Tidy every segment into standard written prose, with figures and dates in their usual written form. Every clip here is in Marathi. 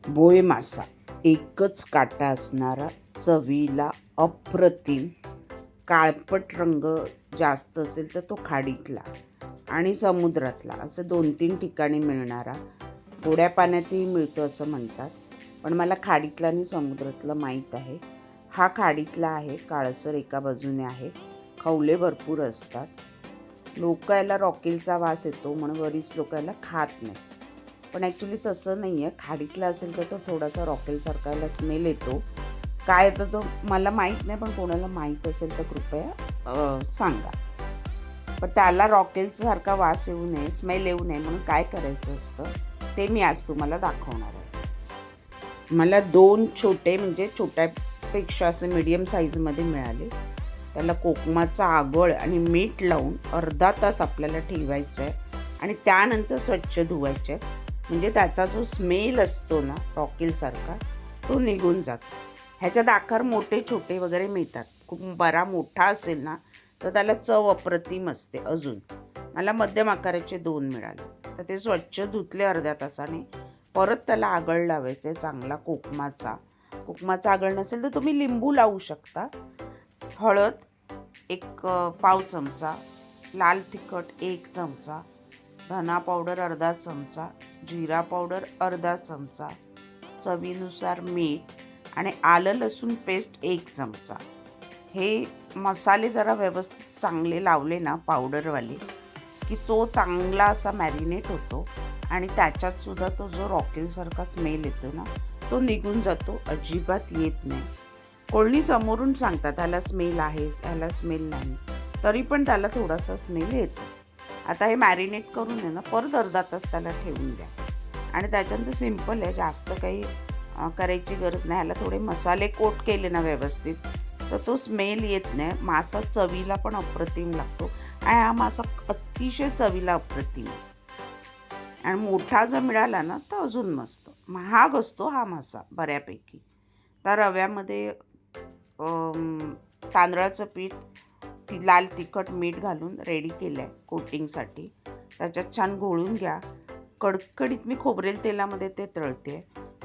बोय मासा एकच काटा असणारा, चवीला अप्रतिम, काळपट रंग जास्त असेल तर तो खाडीतला आणि समुद्रातला असे 2-3 ठिकाणी मिळणारा. गोड्या पाण्यातही मिळतो असं म्हणतात, पण मला खाडीतला आणि समुद्रातला माहीत आहे. हा खाडीतला आहे, काळसर एका बाजूने आहे, खवले भरपूर असतात. लोक याला रॉकेलचा वास येतो म्हणून बरीच लोक याला खात नाही, पण ॲक्च्युली तसं नाही आहे. खाडीतला असेल तर तो थोडासा रॉकेलसारखा याला स्मेल येतो. काय येतो तो मला माहीत नाही, पण कोणाला माहीत असेल तर कृपया सांगा. पण त्याला रॉकेलसारखा वास येऊ नये, स्मेल येऊ नये म्हणून काय करायचं असतं ते मी आज तुम्हाला दाखवणार आहे. मला 2 छोटे म्हणजे छोट्यापेक्षा असे मीडियम साईजमध्ये मिळाले. त्याला कोकमाचं आगळ आणि मीठ लावून अर्धा तास आपल्याला ठेवायचं आहे आणि त्यानंतर स्वच्छ धुवायचे आहेत. म्हणजे त्याचा जो स्मेल असतो ना रॉकेलसारखा तो निघून जातो. ह्याच्यात आकार मोठे छोटे वगैरे मिळतात. खूप बरा मोठा असेल ना तर त्याला चव अप्रतिम असते. अजून मला मध्यम आकाराचे 2 मिळाले. तर ते स्वच्छ धुतले अर्ध्या तासाने. परत त्याला आगळ लावायचं आहे चांगला कोकमाचा आगळ नसेल तर तुम्ही लिंबू लावू शकता. हळद 1 पाव चमचा, लाल तिखट 1 चमचा, धना पावडर अर्धा चमचा, जिरा पावडर अर्धा चमचा, चवीनुसार मीठ आणि आलं लसूण पेस्ट 1 चमचा. हे मसाले जरा व्यवस्थित चांगले लावले ना पावडरवाले की तो चांगला असा मॅरिनेट होतो आणि त्याच्यातसुद्धा तो जो रॉकेलसारखा स्मेल येतो ना तो निघून जातो, अजिबात येत नाही. कोणी समोरून सांगतात ह्याला स्मेल आहे, ह्याला स्मेल नाही, तरी पण त्याला थोडासा स्मेल येतो. आता हे मॅरिनेट करून आहे ना परत अर्धा तास त्याला ठेवून द्या आणि त्याच्यानंतर सिंपल आहे, जास्त काही करायची गरज नाही. ह्याला थोडे मसाले कोट केले ना व्यवस्थित तर तो स्मेल येत नाही. मासा चवीला पण अप्रतिम लागतो आणि हा मासा अतिशय चवीला अप्रतिम आणि मोठा जर मिळाला ना तर अजून मस्त. महाग असतो हा मासा बऱ्यापैकी. तर रव्यामध्ये तांदळाचं पीठ, लाल तिखट, मीठ घालून रेडी केलं आहे कोटिंगसाठी. त्याच्यात छान घोळून घ्या. कडकडीत मी खोबरेल तेलामध्ये ते तळते.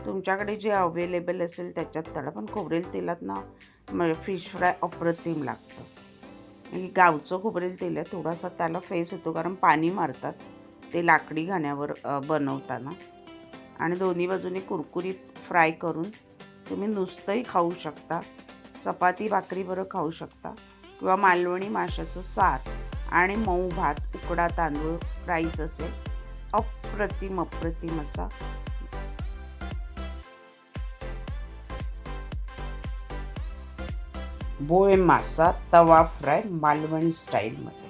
तुमच्याकडे जे अवेलेबल असेल त्याच्यात तळा, पण खोबरेल तेलात ना फिश फ्राय अप्रतिम लागतं. हे गावचं खोबरेल तेल आहे, थोडासा त्याला फेस येतो कारण पाणी मारतात ते लाकडी घाण्यावर बनवताना. आणि दोन्ही बाजूने कुरकुरीत फ्राय करून तुम्ही नुसतंही खाऊ शकता, चपाती भाकरीबरोबर खाऊ शकता, किंवा मालवणी माशाचं सार आणि मऊ भात, उकडा तांदूळ, राईस असेल. अप्रतिम असा बोय मासा तवा फ्राय मालवणी स्टाईलमध्ये.